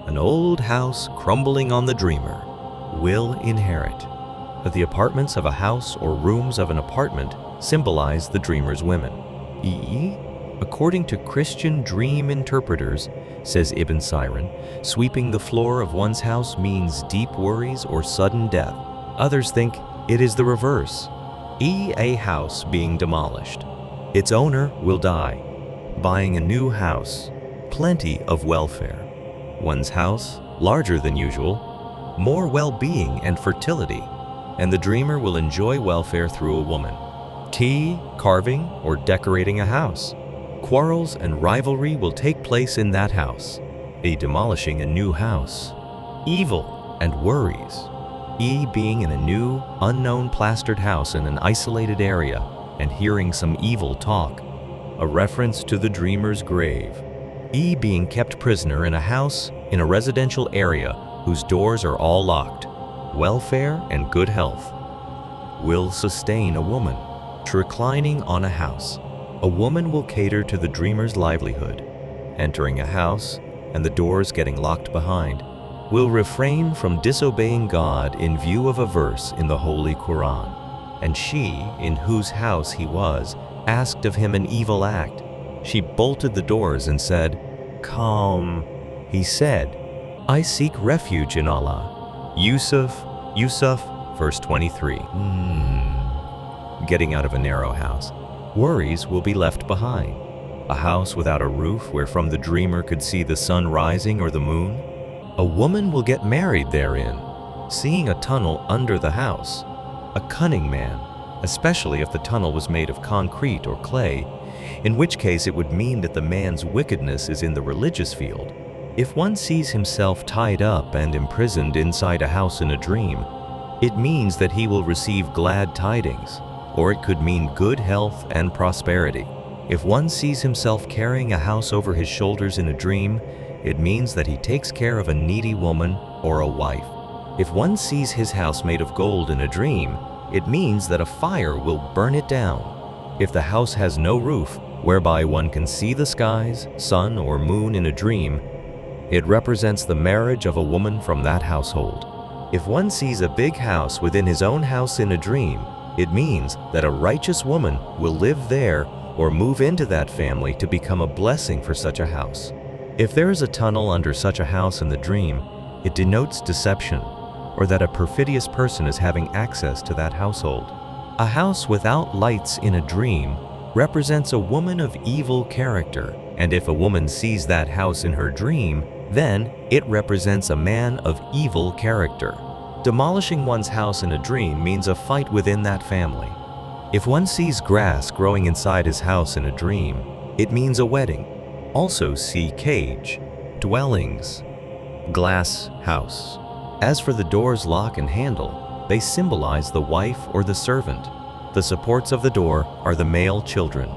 An old house crumbling on the dreamer will inherit. The apartments of a house or rooms of an apartment symbolize the dreamer's women. E. According to Christian dream interpreters, says Ibn Sirin, sweeping the floor of one's house means deep worries or sudden death. Others think it is the reverse. A house being demolished. Its owner will die. Buying a new house. Plenty of welfare. One's house, larger than usual. More well-being and fertility. And the dreamer will enjoy welfare through a woman. T. Carving or decorating a house. Quarrels and rivalry will take place in that house. A demolishing a new house. Evil and worries. E. Being in a new, unknown plastered house in an isolated area and hearing some evil talk. A reference to the dreamer's grave. E. Being kept prisoner in a house in a residential area whose doors are all locked. Welfare and good health. Will sustain a woman. Reclining on a house. A woman will cater to the dreamer's livelihood. Entering a house and the doors getting locked behind. Will refrain from disobeying God in view of a verse in the Holy Quran. And she, in whose house he was, asked of him an evil act. She bolted the doors and said, "Come." He said, "I seek refuge in Allah." Yusuf, verse 23. Getting out of a narrow house. Worries will be left behind. A house without a roof where from the dreamer could see the sun rising or the moon. A woman will get married therein, seeing a tunnel under the house. A cunning man, especially if the tunnel was made of concrete or clay, in which case it would mean that the man's wickedness is in the religious field. If one sees himself tied up and imprisoned inside a house in a dream, it means that he will receive glad tidings, or it could mean good health and prosperity. If one sees himself carrying a house over his shoulders in a dream, it means that he takes care of a needy woman or a wife. If one sees his house made of gold in a dream, it means that a fire will burn it down. If the house has no roof, whereby one can see the skies, sun, or moon in a dream, it represents the marriage of a woman from that household. If one sees a big house within his own house in a dream, it means that a righteous woman will live there or move into that family to become a blessing for such a house. If there is a tunnel under such a house in the dream, it denotes deception, or that a perfidious person is having access to that household. A house without lights in a dream represents a woman of evil character, and if a woman sees that house in her dream, then it represents a man of evil character. Demolishing one's house in a dream means a fight within that family. If one sees grass growing inside his house in a dream, it means a wedding. Also see cage, dwellings, glass house. As for the door's lock and handle, they symbolize the wife or the servant. The supports of the door are the male children,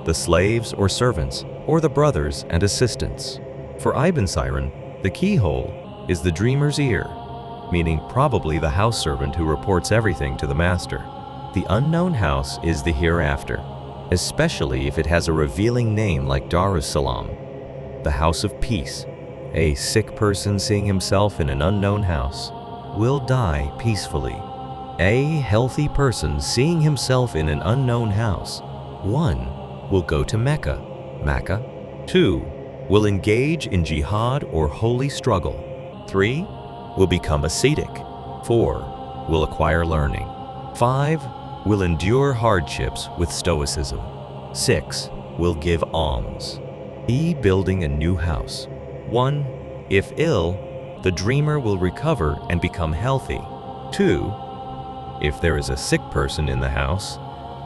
the slaves or servants, or the brothers and assistants. For Ibn Sirin, the keyhole is the dreamer's ear, meaning probably the house servant who reports everything to the master. The unknown house is the hereafter, especially if it has a revealing name like Darussalam, the house of peace. A sick person seeing himself in an unknown house will die peacefully. A healthy person seeing himself in an unknown house, 1. will go to Mecca, 2. will engage in jihad or holy struggle, 3. will become ascetic, 4. will acquire learning, 5. will endure hardships with stoicism, 6. will give alms. E. building a new house. 1. If ill, the dreamer will recover and become healthy. 2. If there is a sick person in the house,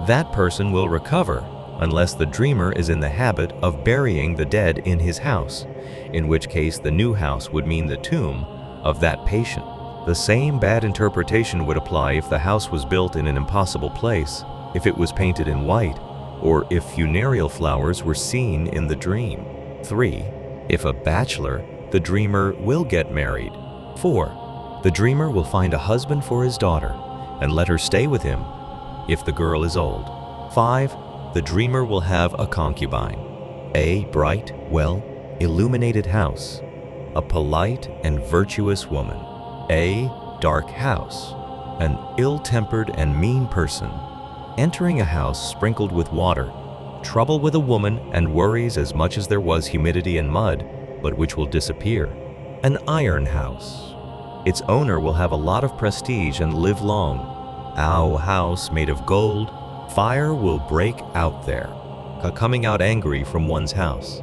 that person will recover unless the dreamer is in the habit of burying the dead in his house, in which case the new house would mean the tomb of that patient. The same bad interpretation would apply if the house was built in an impossible place, if it was painted in white, or if funereal flowers were seen in the dream. 3. If a bachelor, the dreamer will get married. 4. The dreamer will find a husband for his daughter and let her stay with him if the girl is old. 5. The dreamer will have a concubine. A bright, well, illuminated house. a polite and virtuous woman. A dark house, an ill-tempered and mean person. Entering a house sprinkled with water, trouble with a woman and worries as much as there was humidity and mud, but which will disappear. An iron house. Its owner will have a lot of prestige and live long. A house made of gold, fire will break out there. Coming out angry from one's house.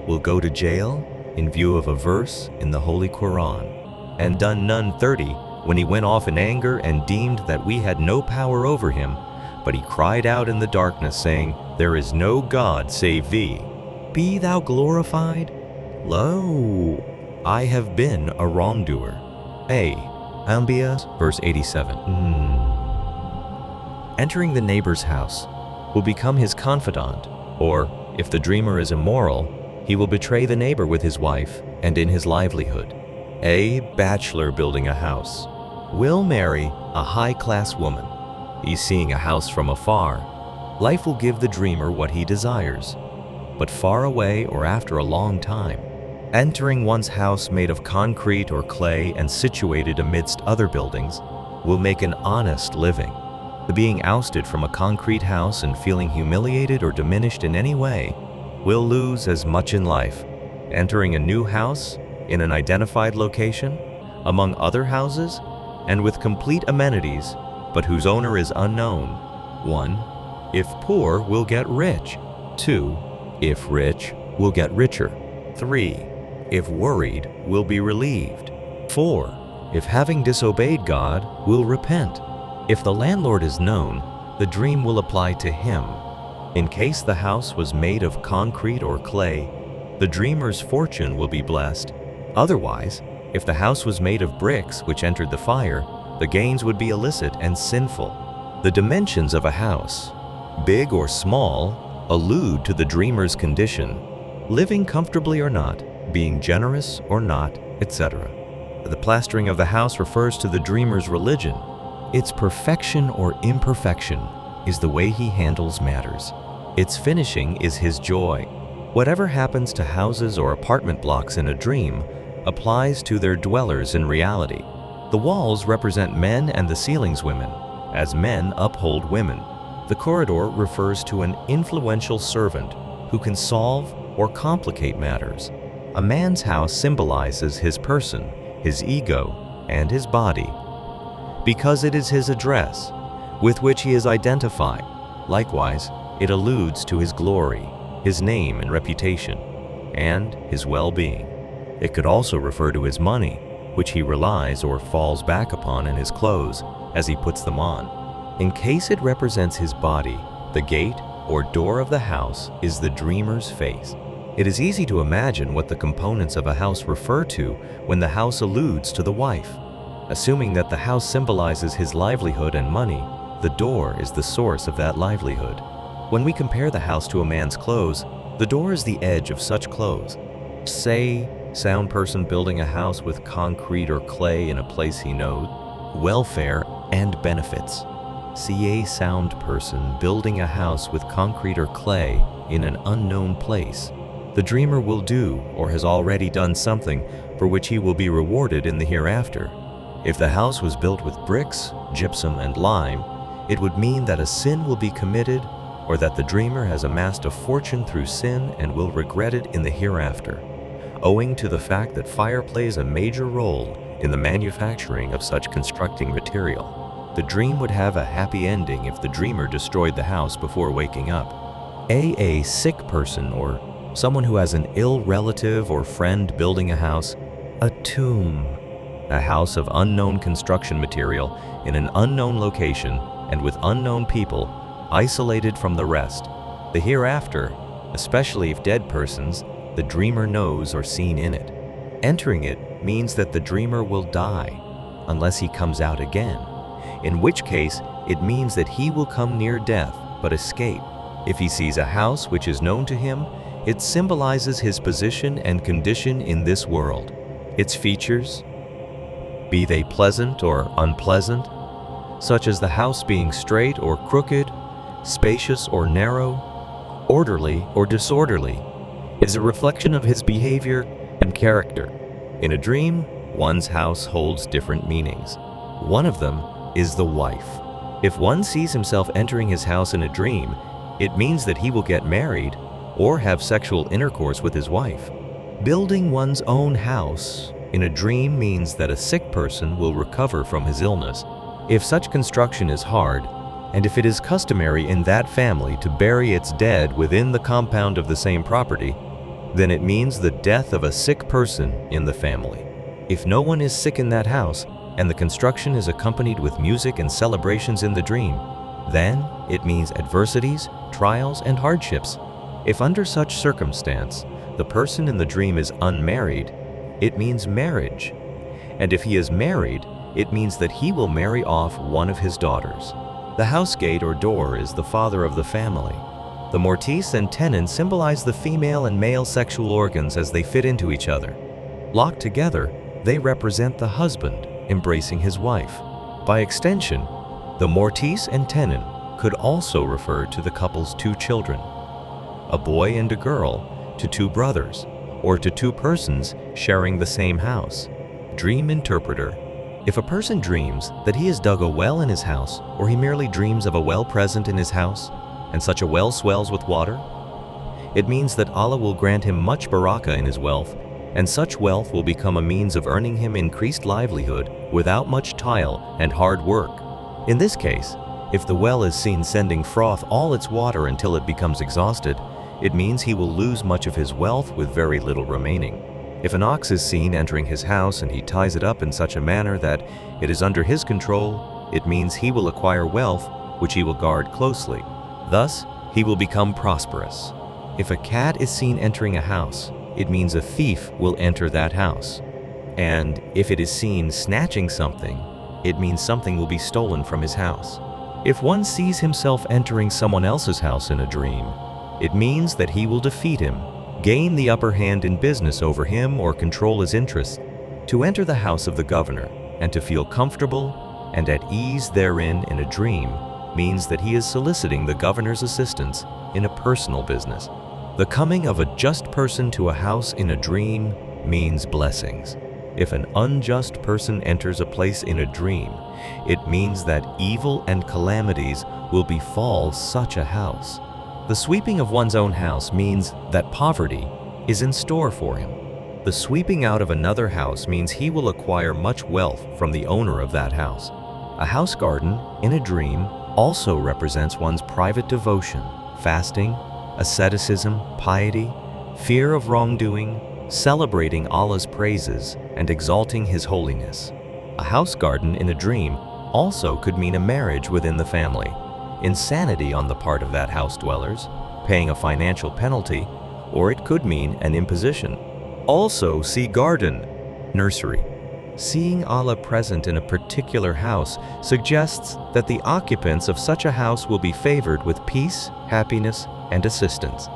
Will go to jail in view of a verse in the Holy Quran. And done none 30 when he went off in anger and deemed that we had no power over him, but he cried out in the darkness, saying, There is no God save thee. Be thou glorified? Lo, I have been a wrongdoer. A. Anbiya, verse 87. Entering the neighbor's house will become his confidant, or, if the dreamer is immoral, he will betray the neighbor with his wife and in his livelihood. A bachelor building a house will marry a high-class woman. He's seeing a house from afar. Life will give the dreamer what he desires, but far away or after a long time. Entering one's house made of concrete or clay and situated amidst other buildings will make an honest living. The being ousted from a concrete house and feeling humiliated or diminished in any way will lose as much in life. Entering a new house in an identified location, among other houses, and with complete amenities, but whose owner is unknown. 1. If poor, will get rich. 2. If rich, will get richer. 3. If worried, will be relieved. 4. If having disobeyed God, will repent. If the landlord is known, the dream will apply to him. In case the house was made of concrete or clay, the dreamer's fortune will be blessed. Otherwise, if the house was made of bricks which entered the fire, the gains would be illicit and sinful. The dimensions of a house, big or small, allude to the dreamer's condition, living comfortably or not, being generous or not, etc. The plastering of the house refers to the dreamer's religion. Its perfection or imperfection is the way he handles matters. Its finishing is his joy. Whatever happens to houses or apartment blocks in a dream applies to their dwellers in reality. The walls represent men and the ceilings women, as men uphold women. The corridor refers to an influential servant who can solve or complicate matters. A man's house symbolizes his person, his ego, and his body, because it is his address with which he is identified. Likewise, it alludes to his glory, his name and reputation, and his well-being. It could also refer to his money, which he relies or falls back upon, in his clothes as he puts them on. In case it represents his body, the gate or door of the house is the dreamer's face. It is easy to imagine what the components of a house refer to when the house alludes to the wife. Assuming that the house symbolizes his livelihood and money, the door is the source of that livelihood. When we compare the house to a man's clothes, the door is the edge of such clothes. Say, sound person building a house with concrete or clay in a place he knows, welfare and benefits. See a sound person building a house with concrete or clay in an unknown place. The dreamer will do or has already done something for which he will be rewarded in the hereafter. If the house was built with bricks, gypsum, and lime, it would mean that a sin will be committed or that the dreamer has amassed a fortune through sin and will regret it in the hereafter, owing to the fact that fire plays a major role in the manufacturing of such constructing material. The dream would have a happy ending if the dreamer destroyed the house before waking up. A sick person or someone who has an ill relative or friend building a house. A tomb, a house of unknown construction material in an unknown location and with unknown people, isolated from the rest. The hereafter, especially if dead persons, the dreamer knows or seen in it. Entering it means that the dreamer will die unless he comes out again, in which case it means that he will come near death but escape. If he sees a house which is known to him, it symbolizes his position and condition in this world. Its features, be they pleasant or unpleasant, such as the house being straight or crooked, spacious or narrow, orderly or disorderly, is a reflection of his behavior and character. In a dream, one's house holds different meanings. One of them is the wife. If one sees himself entering his house in a dream, it means that he will get married or have sexual intercourse with his wife. Building one's own house in a dream means that a sick person will recover from his illness. If such construction is hard, and if it is customary in that family to bury its dead within the compound of the same property, then it means the death of a sick person in the family. If no one is sick in that house, and the construction is accompanied with music and celebrations in the dream, then it means adversities, trials, and hardships. If under such circumstance, the person in the dream is unmarried, it means marriage. And if he is married, it means that he will marry off one of his daughters. The house gate or door is the father of the family. The mortise and tenon symbolize the female and male sexual organs as they fit into each other. Locked together, they represent the husband embracing his wife. By extension, the mortise and tenon could also refer to the couple's two children, a boy and a girl, to two brothers, or to two persons sharing the same house. Dream interpreter. If a person dreams that he has dug a well in his house, or he merely dreams of a well present in his house, and such a well swells with water, it means that Allah will grant him much barakah in his wealth, and such wealth will become a means of earning him increased livelihood without much toil and hard work. In this case, if the well is seen sending froth all its water until it becomes exhausted, it means he will lose much of his wealth with very little remaining. If an ox is seen entering his house and he ties it up in such a manner that it is under his control, it means he will acquire wealth which he will guard closely. Thus, he will become prosperous. If a cat is seen entering a house, it means a thief will enter that house. And if it is seen snatching something, it means something will be stolen from his house. If one sees himself entering someone else's house in a dream, it means that he will defeat him, gain the upper hand in business over him, or control his interests. To enter the house of the governor and to feel comfortable and at ease therein in a dream means that he is soliciting the governor's assistance in a personal business. The coming of a just person to a house in a dream means blessings. If an unjust person enters a place in a dream, it means that evil and calamities will befall such a house. The sweeping of one's own house means that poverty is in store for him. The sweeping out of another house means he will acquire much wealth from the owner of that house. A house garden in a dream also represents one's private devotion, fasting, asceticism, piety, fear of wrongdoing, celebrating Allah's praises, and exalting His holiness. A house garden in a dream also could mean a marriage within the family, insanity on the part of that house dwellers, paying a financial penalty, or it could mean an imposition. Also see garden, nursery. Seeing Allah present in a particular house suggests that the occupants of such a house will be favored with peace, happiness, and assistance.